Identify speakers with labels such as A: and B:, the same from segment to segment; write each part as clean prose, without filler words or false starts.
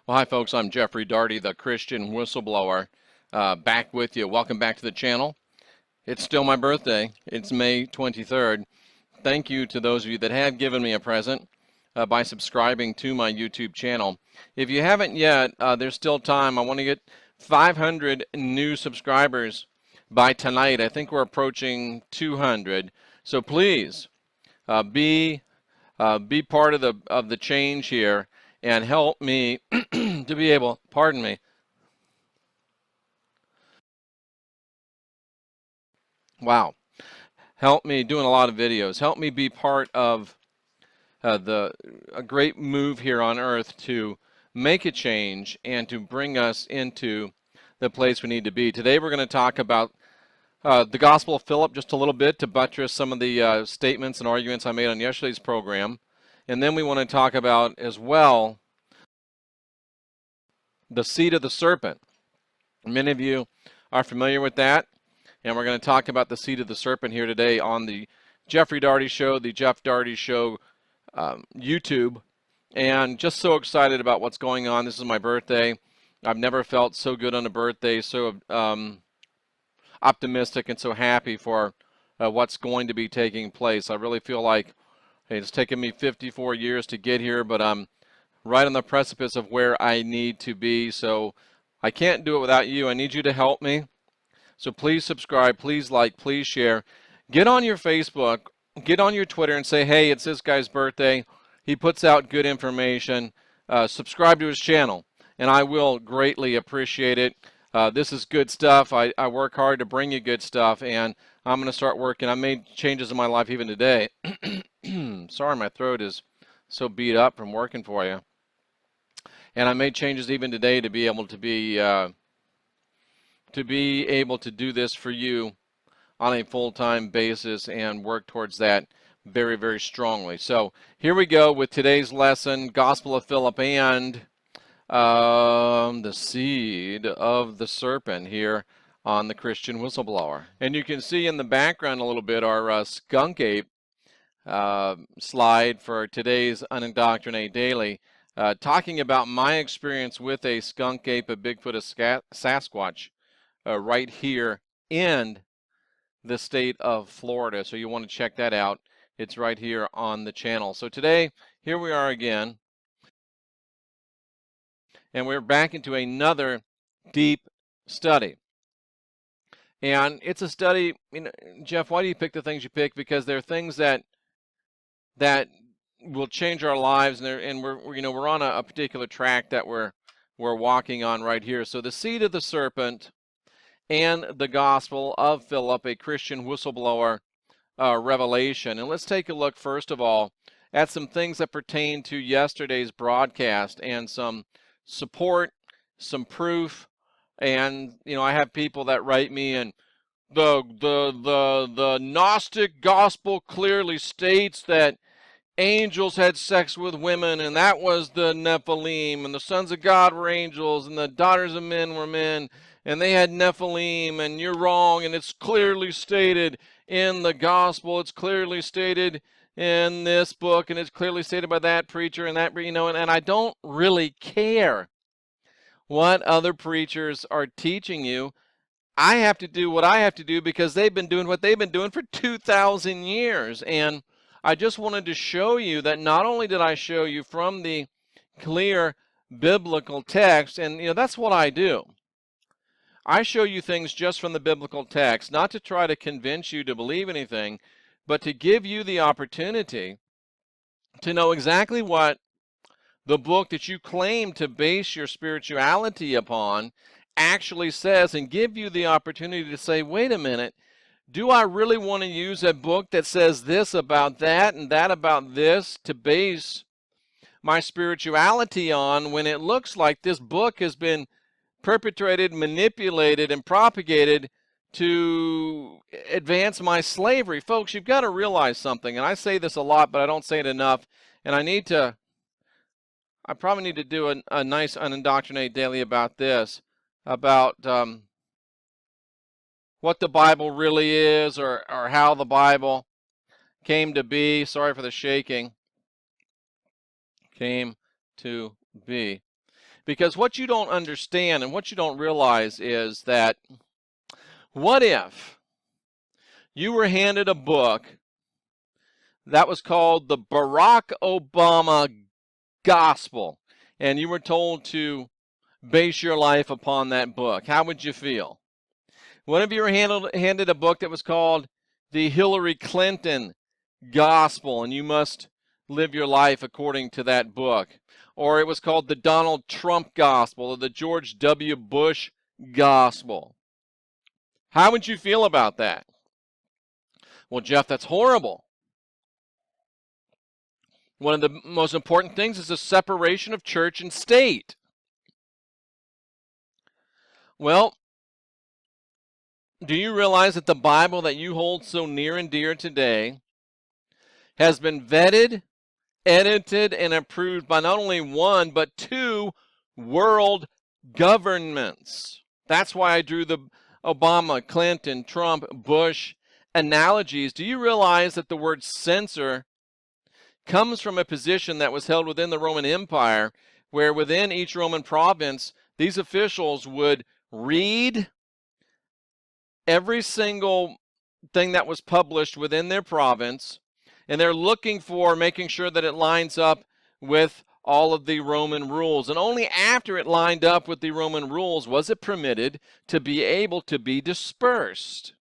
A: Well, hi, folks. I'm Jeffrey Daugherty, the Christian Whistleblower, back with you. Welcome back to the channel. It's still my birthday. It's May 23rd. Thank you to those of you that have given me a present by subscribing to my YouTube channel. If you haven't yet, there's still time. I want to get 500 new subscribers by tonight. I think we're approaching 200. So please be part of the change here and help me to be able, pardon me, wow, help me doing a lot of videos, help me be part of a great move here on earth to make a change and to bring us into the place we need to be. Today we're going to talk about the Gospel of Philip just a little bit to buttress some of the statements and arguments I made on yesterday's program. And then we want to talk about as well the seed of the serpent. Many of you are familiar with that, and we're going to talk about the seed of the serpent here today on the Jeffrey Daugherty Show, the Jeff Daugherty Show YouTube, and just so excited about what's going on. This is my birthday. I've never felt so good on a birthday, so optimistic and so happy for what's going to be taking place. I really feel like it's taken me 54 years to get here, but I'm right on the precipice of where I need to be, so I can't do it without you. I need you to help me. So please subscribe, please like, please share. Get on your Facebook, get on your Twitter and say, hey, it's this guy's birthday. He puts out good information. Subscribe to his channel, and I will greatly appreciate it. This is good stuff. I work hard to bring you good stuff, and I'm going to start working. I made changes in my life even today. Sorry, my throat is so beat up from working for you. And I made changes even today to be able to do this for you on a full-time basis and work towards that very, very strongly. So here we go with today's lesson, Gospel of Philip and the seed of the serpent here on the Christian Whistleblower. And you can see in the background a little bit our skunk ape slide for today's Unindoctrinate Daily, talking about my experience with a skunk ape, a Bigfoot, a Sasquatch, right here in the state of Florida. So you want to check that out. It's right here on the channel. So today, here we are again, and we're back into another deep study. And it's a study, you know, Jeff, why do you pick the things you pick? Because they're things that will change our lives, and we're on a particular track that we're walking on right here. So the seed of the serpent and the Gospel of Philip, a Christian Whistleblower revelation. And let's take a look first of all at some things that pertain to yesterday's broadcast and some support, some proof. And I have people that write me, and the Gnostic gospel clearly states that angels had sex with women, and that was the Nephilim, and the sons of God were angels, and the daughters of men were men, and they had Nephilim, and you're wrong, and it's clearly stated in the gospel, it's clearly stated in this book, and it's clearly stated by that preacher, and that, and I don't really care what other preachers are teaching you. I have to do what I have to do because they've been doing what they've been doing for 2,000 years, and I just wanted to show you that not only did I show you from the clear biblical text, and that's what I do. I show you things just from the biblical text, not to try to convince you to believe anything, but to give you the opportunity to know exactly what the book that you claim to base your spirituality upon actually says, and give you the opportunity to say, wait a minute, do I really want to use a book that says this about that and that about this to base my spirituality on, when it looks like this book has been perpetrated, manipulated, and propagated to advance my slavery? Folks, you've got to realize something, and I say this a lot, but I don't say it enough, and I probably need to do a nice Unindoctrinate Daily about this, about what the Bible really is, or how the Bible came to be. Sorry for the shaking. Came to be. Because what you don't understand and what you don't realize is that, what if you were handed a book that was called the Barack Obama Gospel, and you were told to base your life upon that book? How would you feel? What if you were handed a book that was called the Hillary Clinton Gospel, and you must live your life according to that book? Or it was called the Donald Trump Gospel or the George W. Bush Gospel? How would you feel about that? Well, Jeff, that's horrible. One of the most important things is the separation of church and state. Well, do you realize that the Bible that you hold so near and dear today has been vetted, edited, and approved by not only one, but two world governments? That's why I drew the Obama, Clinton, Trump, Bush analogies. Do you realize that the word censor comes from a position that was held within the Roman Empire, where within each Roman province, these officials would read every single thing that was published within their province, and they're looking for making sure that it lines up with all of the Roman rules. And only after it lined up with the Roman rules was it permitted to be able to be dispersed.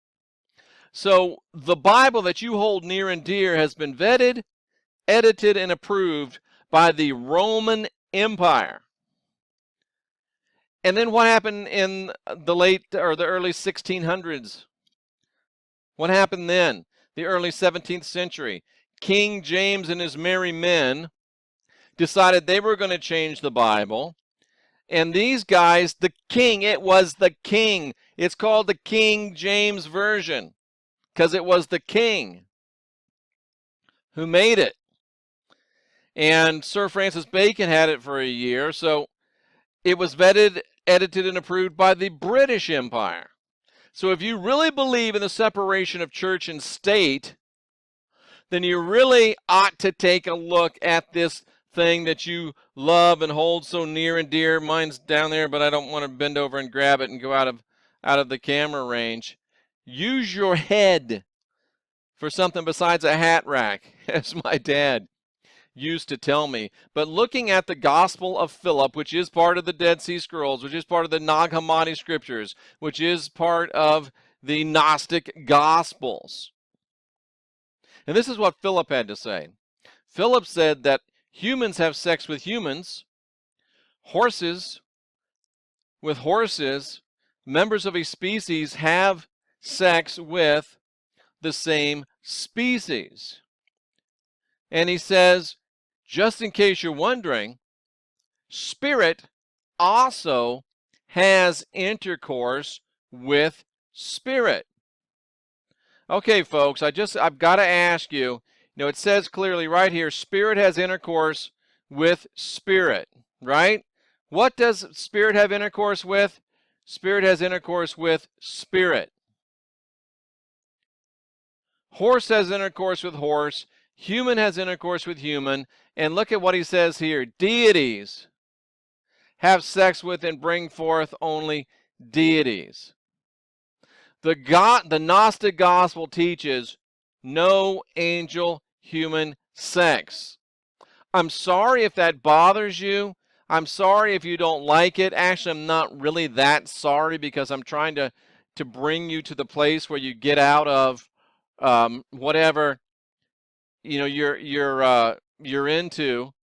A: So the Bible that you hold near and dear has been vetted, edited, and approved by the Roman Empire. And then what happened in the early 1600s? What happened then? The early 17th century. King James and his merry men decided they were going to change the Bible. And these guys, the king, it was the king. It's called the King James Version because it was the king who made it. And Sir Francis Bacon had it for a year, so it was vetted, edited, and approved by the British Empire. So if you really believe in the separation of church and state, then you really ought to take a look at this thing that you love and hold so near and dear. Mine's down there, but I don't want to bend over and grab it and go out of the camera range. Use your head for something besides a hat rack, as my dad used to tell me. But looking at the Gospel of Philip, which is part of the Dead Sea Scrolls, which is part of the Nag Hammadi Scriptures, which is part of the Gnostic Gospels. And this is what Philip had to say. Philip said that humans have sex with humans, horses with horses, members of a species have sex with the same species. And he says, just in case you're wondering, spirit also has intercourse with spirit. Okay, folks, I've got to ask you, it says clearly right here, spirit has intercourse with spirit, right? What does spirit have intercourse with? Spirit has intercourse with spirit. Horse has intercourse with horse. Human has intercourse with human. And look at what he says here. Deities have sex with and bring forth only deities. The Gnostic Gospel teaches no angel-human sex. I'm sorry if that bothers you. I'm sorry if you don't like it. Actually, I'm not really that sorry because I'm trying to bring you to the place where you get out of whatever you're into,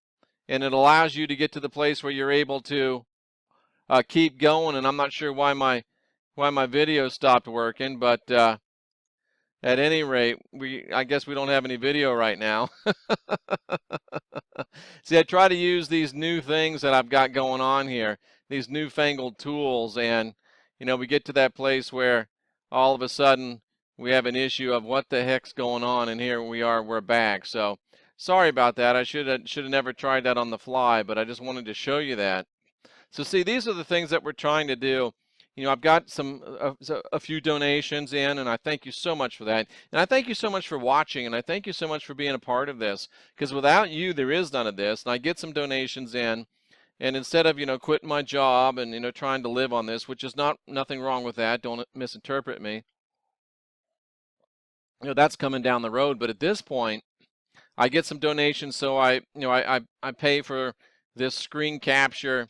A: and it allows you to get to the place where you're able to keep going. And I'm not sure why my video stopped working, but at any rate, I guess we don't have any video right now. See, I try to use these new things that I've got going on here, these newfangled tools, and we get to that place where all of a sudden we have an issue of what the heck's going on, and here we're back. So sorry about that. I should have never tried that on the fly, but I just wanted to show you that. So see, these are the things that we're trying to do. I've got a few donations in, and I thank you so much for that. And I thank you so much for watching, and I thank you so much for being a part of this, because without you, there is none of this. And I get some donations in, And instead of, quitting my job and, trying to live on this, which is nothing wrong with that, don't misinterpret me. That's coming down the road. But at this point, I get some donations, so I pay for this screen capture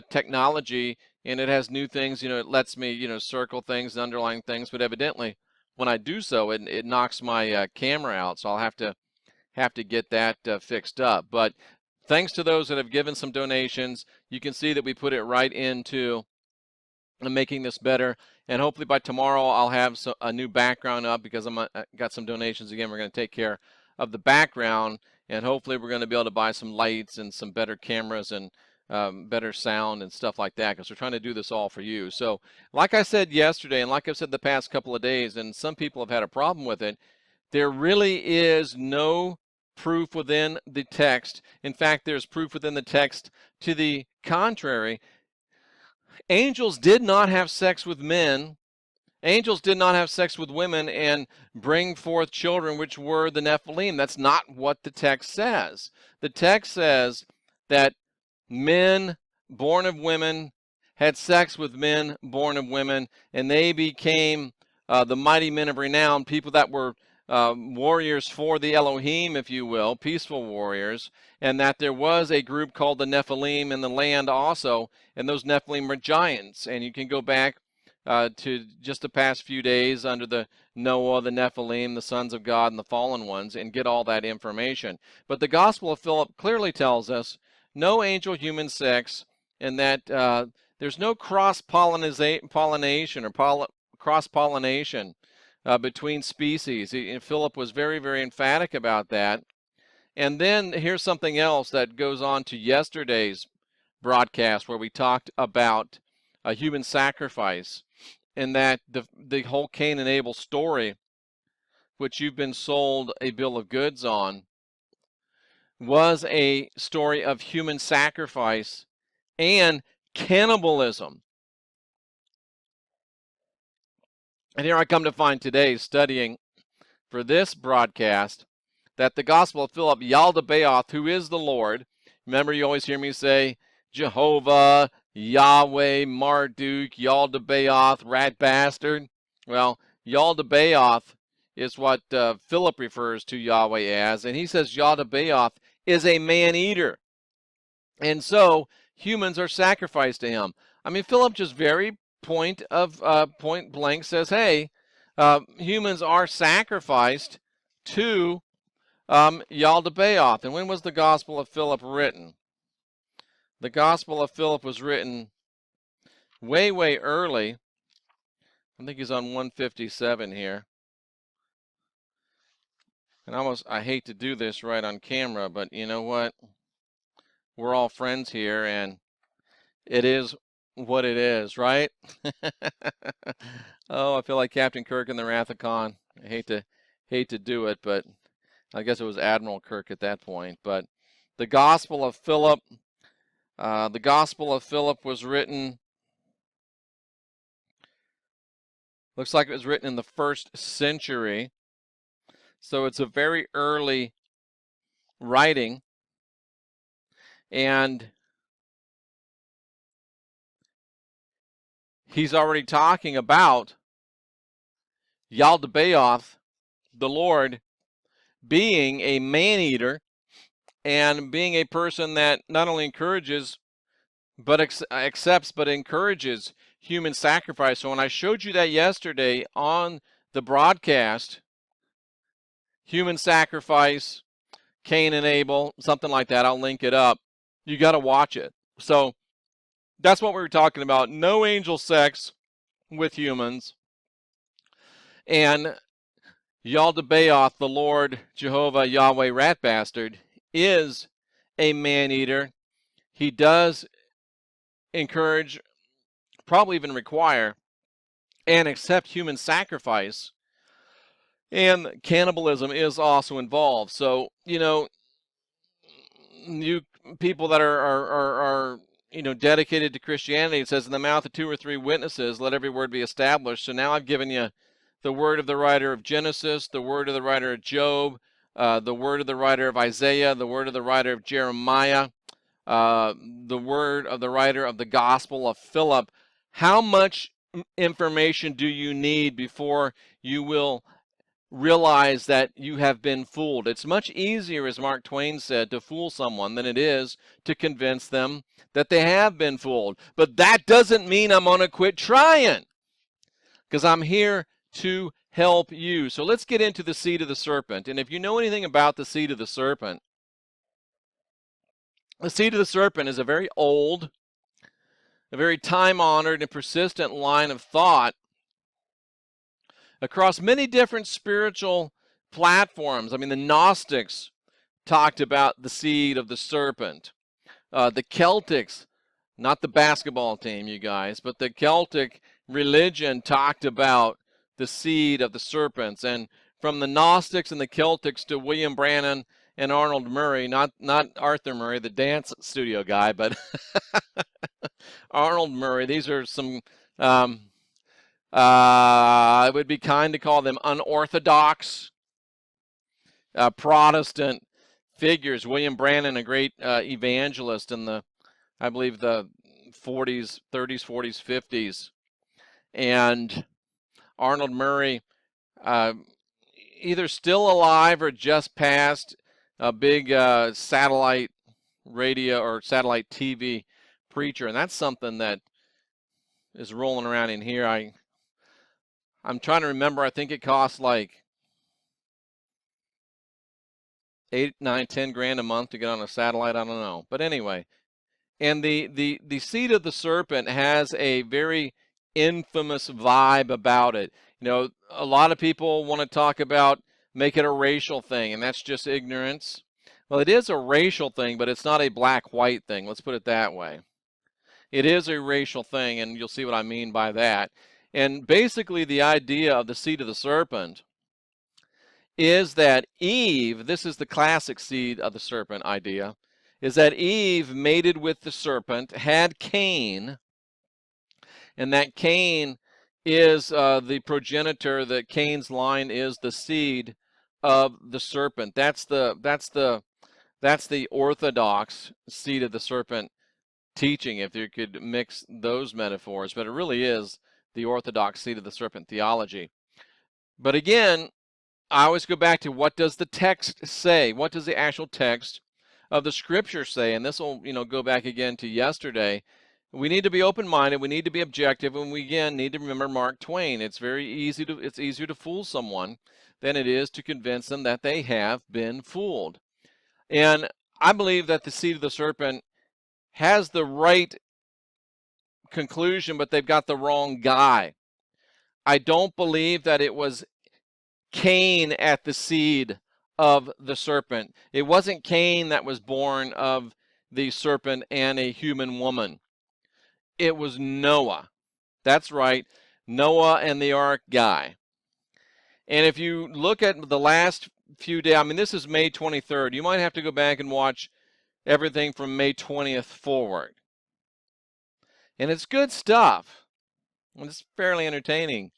A: technology, and it has new things. It lets me, circle things and underline things. But evidently, when I do so, it knocks my camera out. So I'll have to get that fixed up. But thanks to those that have given some donations, you can see that we put it right into making this better. And hopefully by tomorrow I'll have a new background up, because I got some donations again. We're going to take care of the background, and hopefully we're going to be able to buy some lights and some better cameras and better sound and stuff like that, because we're trying to do this all for you. So like I said yesterday, and like I've said the past couple of days, and some people have had a problem with it, there really is no proof within the text. In fact, there's proof within the text to the contrary. Angels did not have sex with men. Angels did not have sex with women and bring forth children, which were the Nephilim. That's not what the text says. The text says that men born of women had sex with men born of women, and they became the mighty men of renown, people that were warriors for the Elohim, if you will, peaceful warriors, and that there was a group called the Nephilim in the land also, and those Nephilim were giants. And you can go back to just the past few days under the Noah, the Nephilim, the sons of God, and the fallen ones, and get all that information. But the Gospel of Philip clearly tells us no angel-human sex, and that there's no cross-pollination or cross-pollination between species. Philip was very, very emphatic about that. And then here's something else that goes on to yesterday's broadcast, where we talked about a human sacrifice, and that the whole Cain and Abel story, which you've been sold a bill of goods on, was a story of human sacrifice and cannibalism. And here I come to find today, studying for this broadcast, that the Gospel of Philip, Yaldabaoth, who is the Lord, remember you always hear me say Jehovah, Yahweh, Marduk, Yaldabaoth, rat bastard. Well, Yaldabaoth is what Philip refers to Yahweh as, and he says Yaldabaoth is a man-eater. And so humans are sacrificed to him. I mean, Philip just very point blank says, hey, humans are sacrificed to Yaldabaoth. And when was the Gospel of Philip written? The Gospel of Philip was written way, way early. I think he's on 157 here. And I hate to do this right on camera, but you know what? We're all friends here, and it is what it is, right? Oh, I feel like Captain Kirk in the Wrath of Khan. I hate to do it, but I guess it was Admiral Kirk at that point. But the Gospel of Philip was written, looks like it was written in the 1st century. So it's a very early writing. And he's already talking about Yaldabaoth, the Lord, being a man-eater and being a person that not only encourages but accepts but encourages human sacrifice. So when I showed you that yesterday on the broadcast, human sacrifice, Cain and Abel, something like that, I'll link it up. You got to watch it. So that's what we were talking about. No angel sex with humans. And Yaldabaoth, the Lord, Jehovah, Yahweh, rat bastard, is a man-eater. He does encourage, probably even require, and accept human sacrifice. And cannibalism is also involved. So, you people that are dedicated to Christianity, it says, in the mouth of 2 or 3 witnesses, let every word be established. So now I've given you the word of the writer of Genesis, the word of the writer of Job, the word of the writer of Isaiah, the word of the writer of Jeremiah, the word of the writer of the Gospel of Philip, how much information do you need before you will realize that you have been fooled? It's much easier, as Mark Twain said, to fool someone than it is to convince them that they have been fooled. But that doesn't mean I'm going to quit trying, because I'm here to help you. So let's get into the seed of the serpent. And if you know anything about the seed of the serpent is a very old, a very time-honored and persistent line of thought across many different spiritual platforms. I mean, the Gnostics talked about the seed of the serpent. The Celtics, not the basketball team, you guys, but the Celtic religion talked about the seed of the serpents. And from the Gnostics and the Celtics to William Branham and Arnold Murray, not Arthur Murray, the dance studio guy, but Arnold Murray. These are some, it would be kind to call them unorthodox Protestant figures. William Branham, a great evangelist in the, I believe, the 30s, 40s, 50s. And Arnold Murray, either still alive or just passed, a big satellite radio or satellite TV preacher. And that's something that is rolling around in here. I'm trying to remember. I think it costs like 8, 9, 10 grand a month to get on a satellite. I don't know. But anyway, and the seed of the serpent has a very infamous vibe about it. You know, a lot of people want to talk about, make it a racial thing, and that's just ignorance. Well, it is a racial thing, but it's not a black-white thing. Let's put it that way. It is a racial thing, and you'll see what I mean by that. And basically, the idea of the seed of the serpent is that Eve, this is the classic seed of the serpent idea, is that Eve mated with the serpent, had Cain, and that Cain is the progenitor, that Cain's line is the seed of the serpent. That's the orthodox seed of the serpent teaching, if you could mix those metaphors, but it really is the orthodox seed of the serpent theology. But again, I always go back to, what does the text say? What does the actual text of the scripture say? And this will, go back again to yesterday. We need to be open-minded. We need to be objective, and we again need to remember Mark Twain. It's easier to fool someone than it is to convince them that they have been fooled. And I believe that the seed of the serpent has the right conclusion, but they've got the wrong guy. I don't believe that it was Cain at the seed of the serpent. It wasn't Cain that was born of the serpent and a human woman. It was Noah. That's right, Noah and the ark guy. And if you look at the last few days, I mean, this is May 23rd. You might have to go back and watch everything from May 20th forward. And it's good stuff. And it's fairly entertaining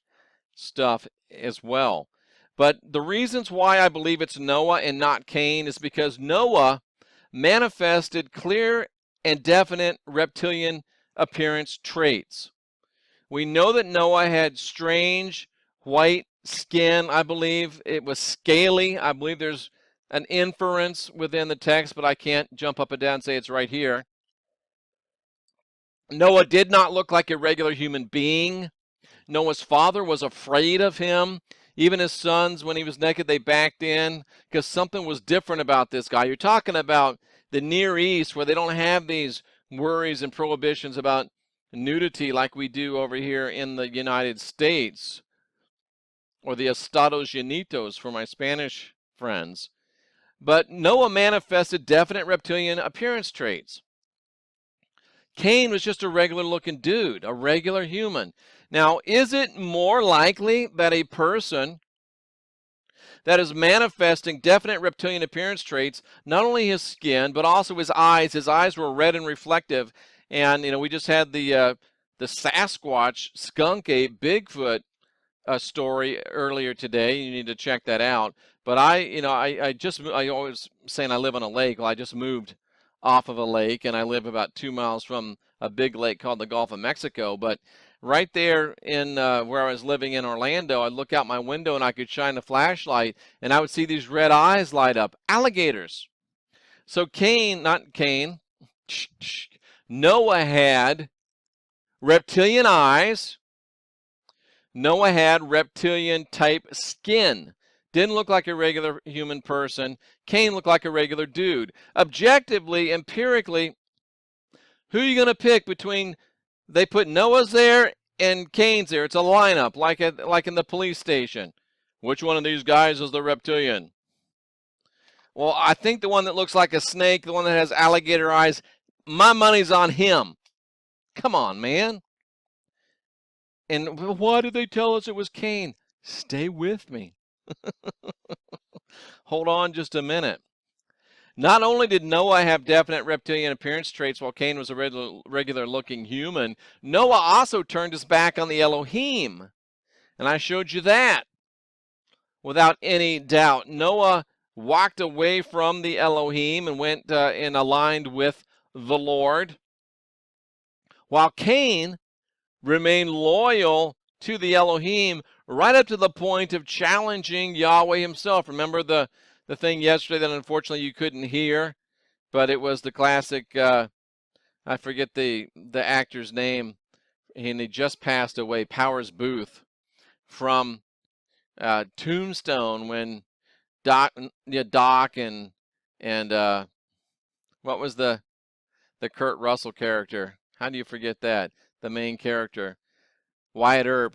A: stuff as well. But the reasons why I believe it's Noah and not Cain is because Noah manifested clear and definite reptilian appearance traits. We know that Noah had strange white skin. I believe it was scaly. I believe there's an inference within the text, but I can't jump up and down and say it's right here. Noah did not look like a regular human being. Noah's father was afraid of him. Even his sons, when he was naked, they backed in because something was different about this guy. You're talking about the Near East, where they don't have these worries and prohibitions about nudity like we do over here in the United States, or the Estados Unidos for my Spanish friends. But Noah manifested definite reptilian appearance traits. Cain was just a regular looking dude, a regular human. Now, is it more likely that a person that is manifesting definite reptilian appearance traits, not only his skin, but also his eyes were red and reflective, and we just had the Sasquatch, skunk ape, Bigfoot story earlier today. You need to check that out. But I always saying I live on a lake. Well, I just moved off of a lake, and I live about 2 miles from a big lake called the Gulf of Mexico. But right there in where I was living in Orlando, I'd look out my window and I could shine a flashlight, and I would see these red eyes light up. Alligators. So Noah had reptilian eyes. Noah had reptilian type skin. Didn't look like a regular human person. Cain looked like a regular dude. Objectively, empirically, who are you going to pick between, they put Noah's there and Cain's there. It's a lineup, like in the police station. Which one of these guys is the reptilian? Well, I think the one that looks like a snake, the one that has alligator eyes, my money's on him. Come on, man. And why did they tell us it was Cain? Stay with me. Hold on just a minute. Not only did Noah have definite reptilian appearance traits while Cain was a regular-looking human, Noah also turned his back on the Elohim. And I showed you that. Without any doubt, Noah walked away from the Elohim and went and aligned with the Lord, while Cain remained loyal to the Elohim right up to the point of challenging Yahweh himself. Remember the thing yesterday that unfortunately you couldn't hear, but it was the classic, I forget the actor's name, and he just passed away, Powers Booth, from Tombstone, when Doc and what was the Kurt Russell character? How do you forget that? The main character, Wyatt Earp.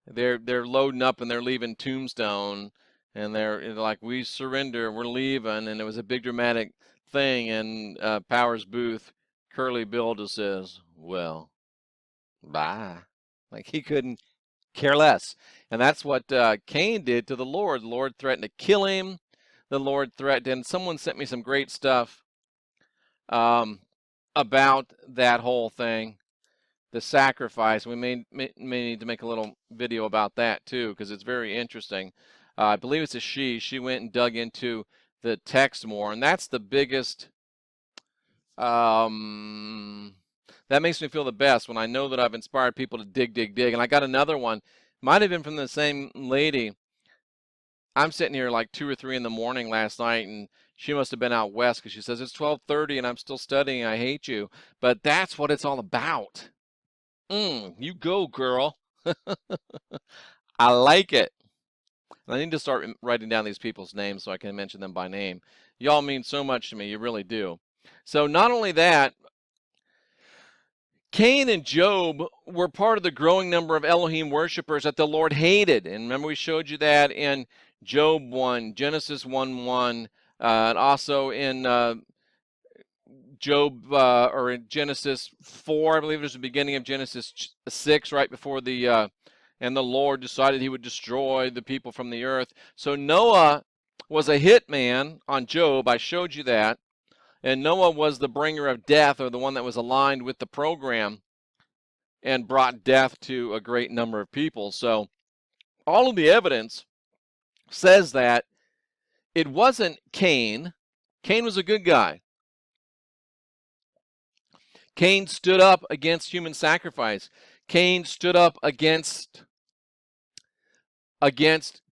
A: They're loading up and they're leaving Tombstone, and they're like, we surrender, we're leaving, and it was a big dramatic thing. And Powers Booth, Curly Bill, just says, "Well, bye." Like he couldn't care less. And that's what Cain did to the Lord. The Lord threatened to kill him. The Lord threatened, and someone sent me some great stuff about that whole thing, the sacrifice. We may need to make a little video about that too, because it's very interesting. I believe it's a she. She went and dug into the text more, and that's the biggest. That makes me feel the best when I know that I've inspired people to dig. And I got another one. Might have been from the same lady. I'm sitting here like 2 or 3 in the morning last night, and she must have been out west, because she says, it's 12:30 and I'm still studying. I hate you. But that's what it's all about. You go, girl. I like it. And I need to start writing down these people's names so I can mention them by name. Y'all mean so much to me. You really do. So not only that, Cain and Job were part of the growing number of Elohim worshipers that the Lord hated. And remember, we showed you that in Job 1, Genesis 1:1, and also in Job, or in Genesis 4, I believe it was the beginning of Genesis 6, right before the, and the Lord decided he would destroy the people from the earth. So Noah was a hit man on Job. I showed you that. And Noah was the bringer of death, or the one that was aligned with the program and brought death to a great number of people. So all of the evidence says that it wasn't Cain. Cain was a good guy. Cain stood up against human sacrifice. Cain stood up against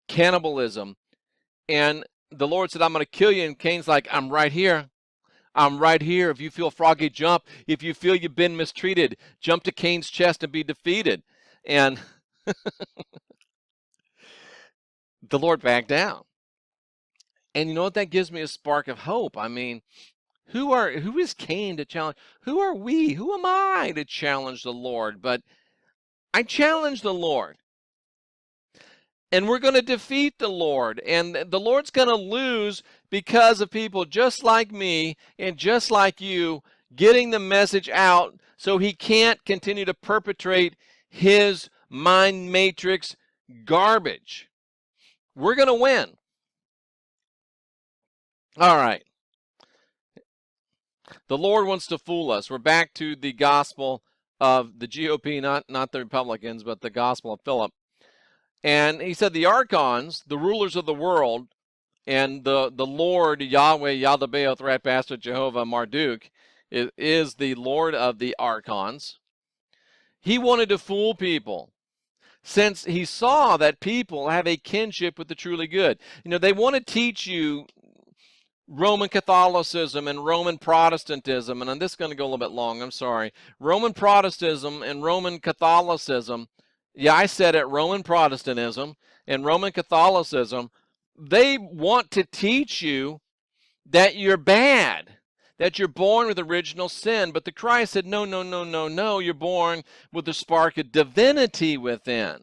A: cannibalism. And the Lord said, I'm going to kill you. And Cain's like, I'm right here. I'm right here. If you feel froggy, jump. If you feel you've been mistreated, jump to Cain's chest and be defeated. And the Lord backed down. And you know what? That gives me a spark of hope. I mean, who is Cain to challenge? Who are we? Who am I to challenge the Lord? But I challenge the Lord. And we're going to defeat the Lord. And the Lord's going to lose because of people just like me and just like you getting the message out, so he can't continue to perpetrate his mind matrix garbage. We're going to win. All right. The Lord wants to fool us. We're back to the gospel of the GOP, not the Republicans, but the gospel of Philip. And he said the archons, the rulers of the world, And the Lord, Yahweh, Yahdabaoth, Ratbastard, Jehovah, Marduk, is the Lord of the archons. He wanted to fool people, since he saw that people have a kinship with the truly good. You know, they want to teach you Roman Catholicism and Roman Protestantism, and this is going to go a little bit long, I'm sorry. Roman Protestantism and Roman Catholicism, yeah, I said it, Roman Protestantism and Roman Catholicism, they want to teach you that you're bad, that you're born with original sin. But the Christ said, no, no, no, no, no, you're born with the spark of divinity within.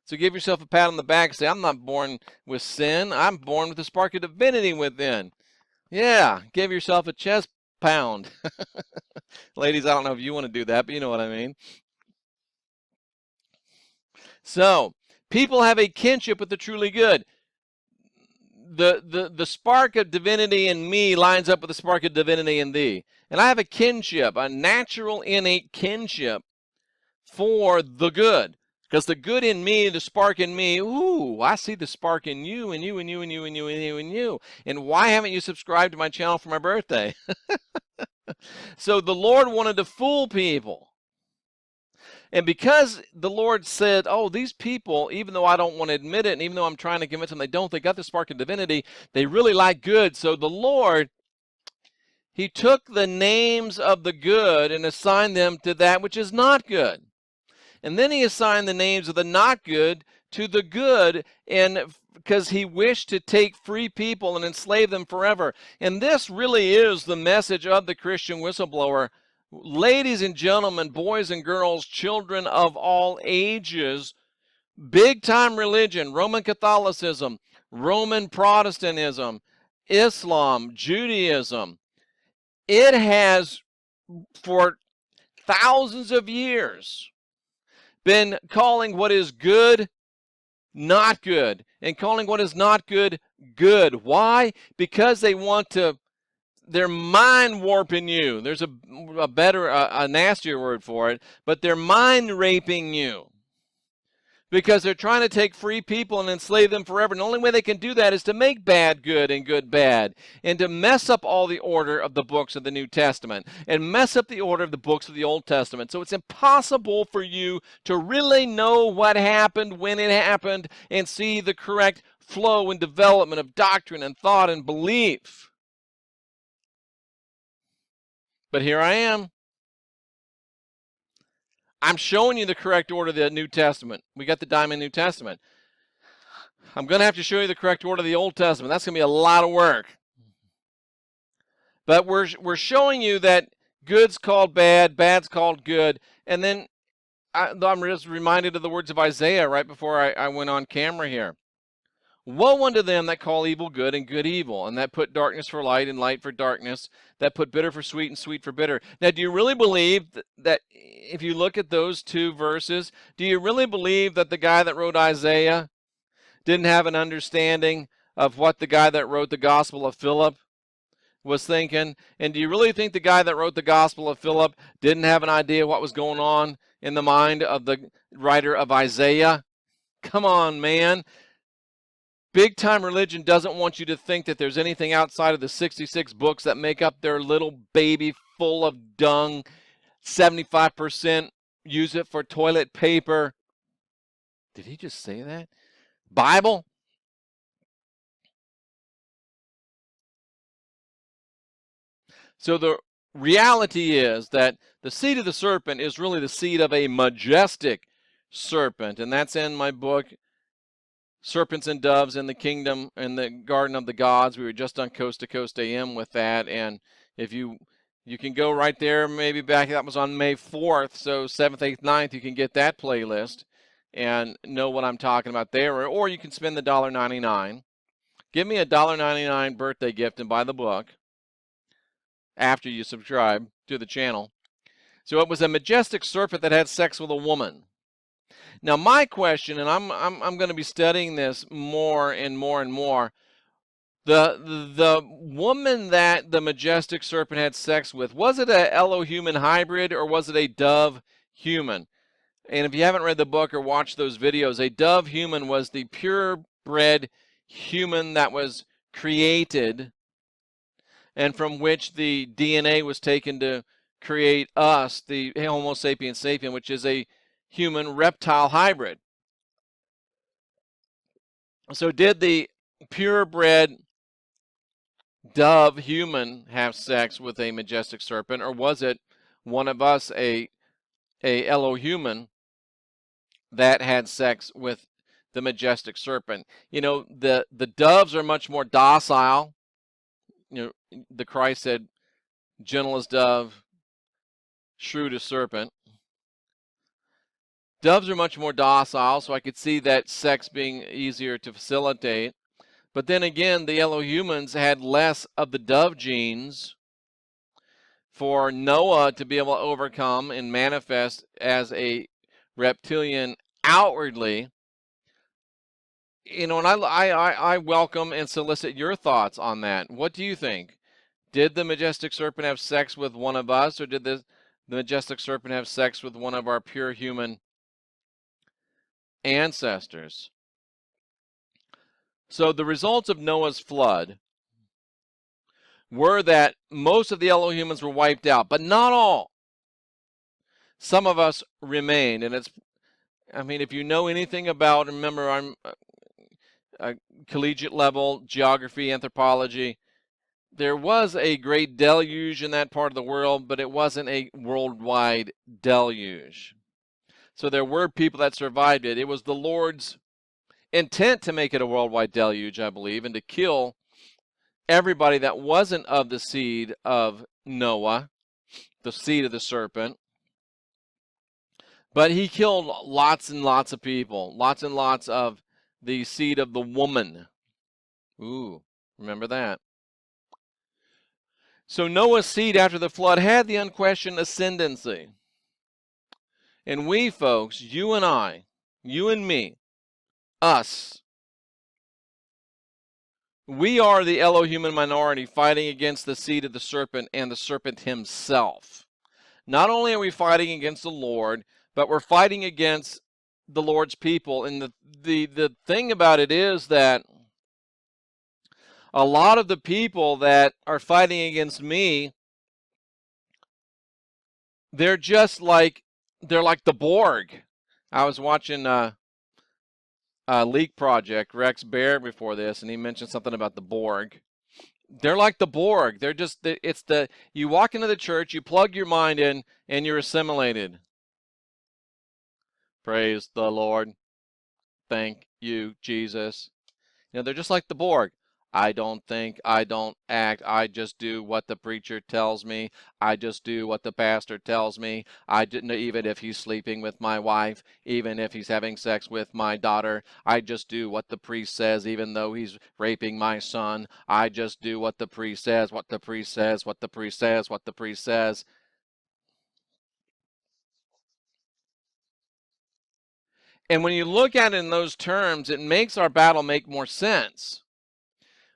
A: So give yourself a pat on the back and say, I'm not born with sin. I'm born with the spark of divinity within. Yeah, give yourself a chest pound. Ladies, I don't know if you want to do that, but you know what I mean. So, people have a kinship with the truly good. The spark of divinity in me lines up with the spark of divinity in thee. And I have a kinship, a natural innate kinship for the good. Because the good in me, the spark in me, ooh, I see the spark in you, and you, and you, and you, and you, and you, and you. And why haven't you subscribed to my channel for my birthday? So the Lord wanted to fool people. And because the Lord said, oh, these people, even though I don't want to admit it, and even though I'm trying to convince them they don't, they got the spark of divinity, they really like good. So the Lord, he took the names of the good and assigned them to that which is not good. And then he assigned the names of the not good to the good, and because he wished to take free people and enslave them forever. And this really is the message of the Christian Whistleblower. Ladies and gentlemen, boys and girls, children of all ages, big-time religion, Roman Catholicism, Roman Protestantism, Islam, Judaism, it has for thousands of years been calling what is good not good, and calling what is not good good. Why? Because they want to, they're mind warping you. There's a better, a nastier word for it, but they're mind raping you. Because they're trying to take free people and enslave them forever. And the only way they can do that is to make bad good and good bad. And to mess up all the order of the books of the New Testament. And mess up the order of the books of the Old Testament. So it's impossible for you to really know what happened, when it happened, and see the correct flow and development of doctrine and thought and belief. But here I am. I'm showing you the correct order of the New Testament. We got the Diamond New Testament. I'm going to have to show you the correct order of the Old Testament. That's going to be a lot of work. But we're showing you that good's called bad, bad's called good. And then I'm just reminded of the words of Isaiah right before I went on camera here. Woe unto them that call evil good and good evil, and that put darkness for light and light for darkness, that put bitter for sweet and sweet for bitter. Now, do you really believe that if you look at those two verses, do you really believe that the guy that wrote Isaiah didn't have an understanding of what the guy that wrote the Gospel of Philip was thinking? And do you really think the guy that wrote the Gospel of Philip didn't have an idea what was going on in the mind of the writer of Isaiah? Come on, man. Big-time religion doesn't want you to think that there's anything outside of the 66 books that make up their little baby full of dung. 75% use it for toilet paper. Did he just say that? Bible? So the reality is that the seed of the serpent is really the seed of a majestic serpent. And that's in my book, Serpents and Doves in the Kingdom and the Garden of the Gods. We were just on Coast to Coast AM with that. And if you can go right there, maybe back, that was on May 4th. So 7th, 8th, 9th, you can get that playlist and know what I'm talking about there. Or you can spend the $1.99. Give me a $1.99 birthday gift and buy the book after you subscribe to the channel. So it was a majestic serpent that had sex with a woman. Now my question, and I'm going to be studying this more and more and more, the woman that the majestic serpent had sex with, was it a Elohim hybrid or was it a dove human? And if you haven't read the book or watched those videos, a dove human was the purebred human that was created and from which the DNA was taken to create us, the Homo sapiens sapien, which is a human reptile hybrid. So did the purebred dove human have sex with a majestic serpent, or was it one of us, a Elohuman, that had sex with the majestic serpent? You know, the doves are much more docile. You know, the Christ said, gentle as dove, shrewd as serpent. Doves are much more docile, so I could see that sex being easier to facilitate. But then again, the Elohumans had less of the dove genes for Noah to be able to overcome and manifest as a reptilian outwardly. You know, and I welcome and solicit your thoughts on that. What do you think? Did the majestic serpent have sex with one of us, or did the majestic serpent have sex with one of our pure human ancestors? So the results of Noah's flood were that most of the Elohumans were wiped out, but not all. Some of us remained, and it's, I mean, if you know anything about, remember, I'm collegiate level geography, anthropology, there was a great deluge in that part of the world, but it wasn't a worldwide deluge. So there were people that survived it. It was the Lord's intent to make it a worldwide deluge, I believe, and to kill everybody that wasn't of the seed of Noah, the seed of the serpent. But he killed lots and lots of people, lots and lots of the seed of the woman. Ooh, remember that. So Noah's seed after the flood had the unquestioned ascendancy. And we, folks, you and I, you and me, us, we are the Elohuman minority fighting against the seed of the serpent and the serpent himself. Not only are we fighting against the Lord, but we're fighting against the Lord's people. And the thing about it is that a lot of the people that are fighting against me, they're like the Borg. I was watching Leak Project, Rex Bear, before this, and he mentioned something about the Borg. They're like the Borg. They're just, it's the, you walk into the church, you plug your mind in, and you're assimilated. Praise the Lord. Thank you, Jesus. You know, they're just like the Borg. I don't think, I don't act, I just do what the preacher tells me. I just do what the pastor tells me. I didn't, even if he's sleeping with my wife, even if he's having sex with my daughter, I just do what the priest says, even though he's raping my son. I just do what the priest says, what the priest says, what the priest says, what the priest says. And when you look at it in those terms, it makes our battle make more sense.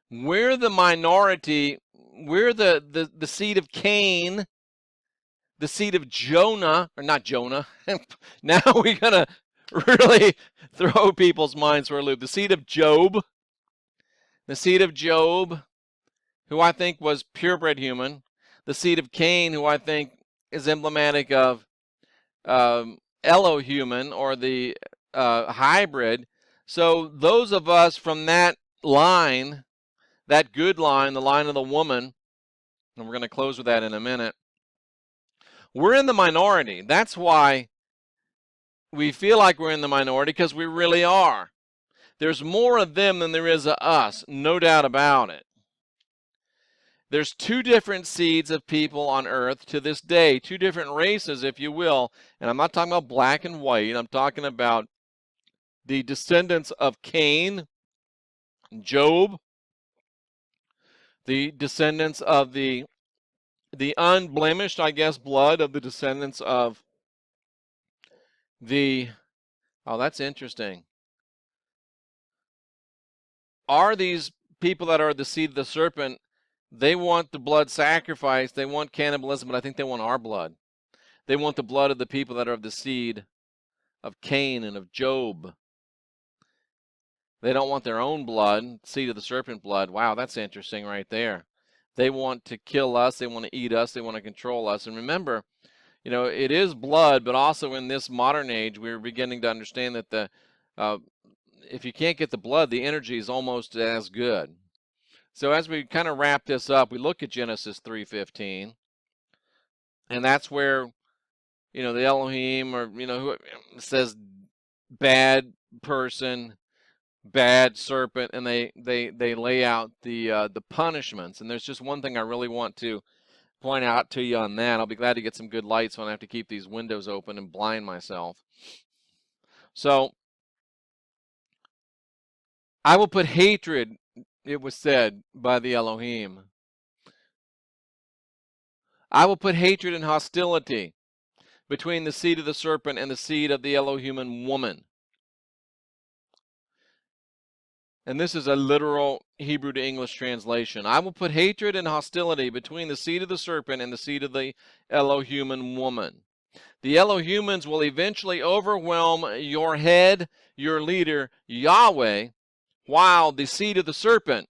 A: We're the minority. We're the seed of Cain, the seed of Jonah, or not Jonah. Now we're going to really throw people's minds for a loop. The seed of Job, who I think was purebred human. The seed of Cain, who I think is emblematic of Elohuman, or the hybrid. So those of us from that line, that good line, the line of the woman, and we're going to close with that in a minute, we're in the minority. That's why we feel like we're in the minority, because we really are. There's more of them than there is of us, no doubt about it. There's two different seeds of people on earth to this day, two different races, if you will. And I'm not talking about black and white. I'm talking about the descendants of Cain, Job, the descendants of the unblemished, I guess, blood of the descendants of the, oh, that's interesting. Are these people that are the seed of the serpent, they want the blood sacrifice, they want cannibalism, but I think they want our blood. They want the blood of the people that are of the seed of Cain and of Job. They don't want their own blood, seed of the serpent blood. Wow, that's interesting right there. They want to kill us. They want to eat us. They want to control us. And remember, it is blood, but also in this modern age, we're beginning to understand that if you can't get the blood, the energy is almost as good. So as we kind of wrap this up, we look at Genesis 3:15, and that's where, the Elohim, or, who says bad person, bad serpent, and they lay out the punishments. And there's just one thing I really want to point out to you on that. I'll be glad to get some good lights when I have to keep these windows open and blind myself. So, I will put hatred, it was said by the Elohim. I will put hatred and hostility between the seed of the serpent and the seed of the Elohiman woman. And this is a literal Hebrew to English translation. I will put hatred and hostility between the seed of the serpent and the seed of the Elohiman woman. The Elohimans will eventually overwhelm your head, your leader, Yahweh, while the seed of the serpent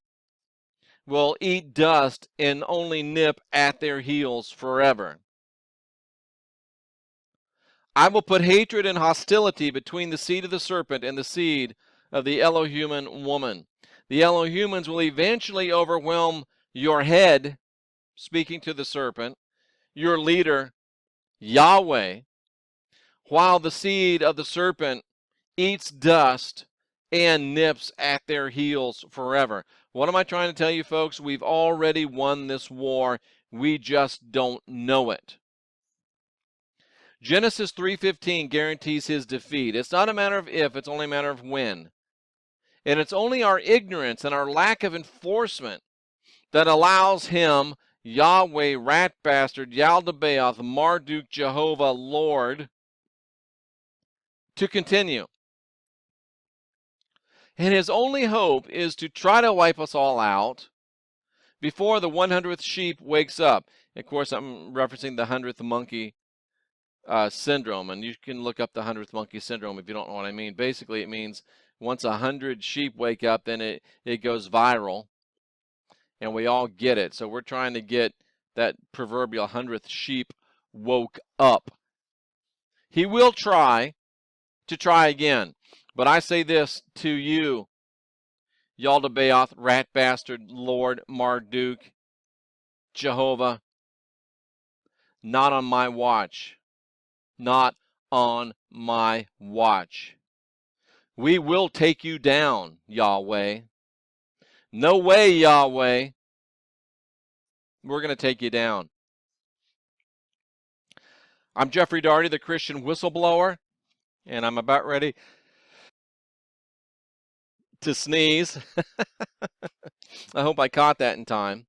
A: will eat dust and only nip at their heels forever. I will put hatred and hostility between the seed of the serpent and the seed of the Elohiman woman. The Elohimans will eventually overwhelm your head, speaking to the serpent, your leader, Yahweh, while the seed of the serpent eats dust and nips at their heels forever. What am I trying to tell you, folks? We've already won this war. We just don't know it. Genesis 3:15 guarantees his defeat. It's not a matter of if, it's only a matter of when. And it's only our ignorance and our lack of enforcement that allows him, Yahweh, rat bastard, Yaldabaoth, Marduk, Jehovah, Lord, to continue. And his only hope is to try to wipe us all out before the 100th sheep wakes up. Of course, I'm referencing the 100th monkey syndrome, and you can look up the 100th monkey syndrome if you don't know what I mean. Basically, it means once 100 sheep wake up, then it goes viral, and we all get it. So we're trying to get that proverbial 100th sheep woke up. He will try to try again, but I say this to you, Yaldabaoth, rat bastard, Lord, Marduk, Jehovah, not on my watch. Not on my watch. We will take you down, Yahweh. No way, Yahweh. We're going to take you down. I'm Jeffrey Daugherty, the Christian Whistleblower, and I'm about ready to sneeze. I hope I caught that in time.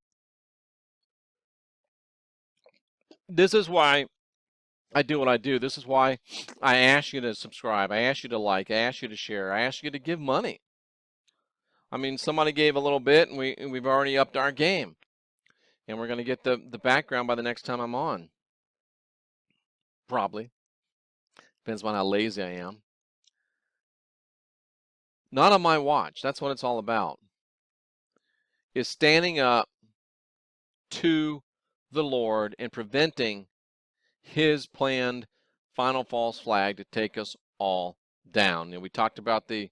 A: This is why I do what I do. This is why I ask you to subscribe. I ask you to like. I ask you to share. I ask you to give money. I mean, somebody gave a little bit, and we've already upped our game. And we're going to get the background by the next time I'm on. Probably. Depends on how lazy I am. Not on my watch. That's what it's all about. Is standing up to the Lord and preventing his planned final false flag to take us all down. We talked about the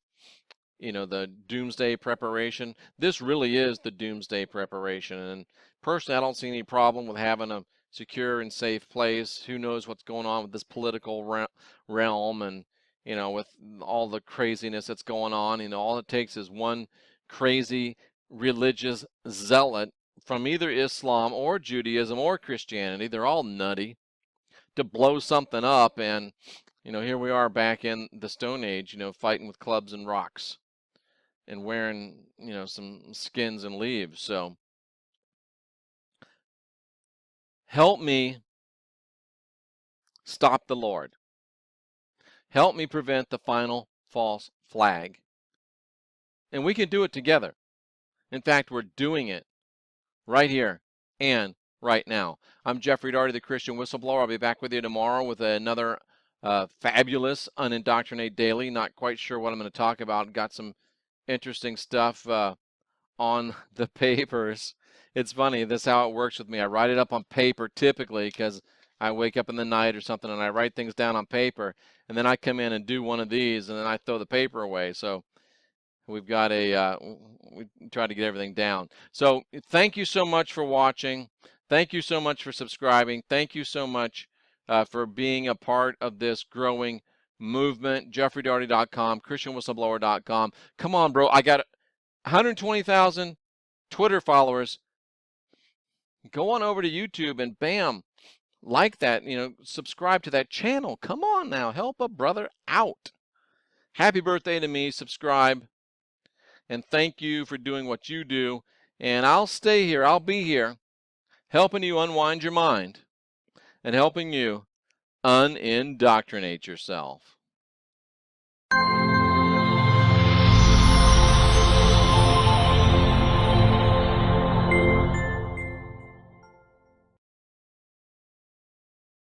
A: doomsday preparation. This really is the doomsday preparation. And personally, I don't see any problem with having a secure and safe place. Who knows what's going on with this political realm, and with all the craziness that's going on. All it takes is one crazy religious zealot from either Islam or Judaism or Christianity. They're all nutty to blow something up, and here we are back in the Stone Age, fighting with clubs and rocks and wearing some skins and leaves. So help me stop the Lord. Help me prevent the final false flag. And we can do it together. In fact, we're doing it right here and right now. I'm Jeffrey Daugherty, the Christian Whistleblower. I'll be back with you tomorrow with another fabulous Unindoctrinate Daily. Not quite sure what I'm going to talk about. Got some interesting stuff on the papers. It's funny, this is how it works with me. I write it up on paper typically because I wake up in the night or something and I write things down on paper, and then I come in and do one of these and then I throw the paper away. So we've got we try to get everything down. So thank you so much for watching. Thank you so much for subscribing. Thank you so much for being a part of this growing movement. JeffreyDarty.com, ChristianWhistleblower.com. Come on, bro. I got 120,000 Twitter followers. Go on over to YouTube and bam, like that, subscribe to that channel. Come on now, help a brother out. Happy birthday to me, subscribe, and thank you for doing what you do. And I'll stay here, I'll be here, helping you unwind your mind and helping you unindoctrinate yourself.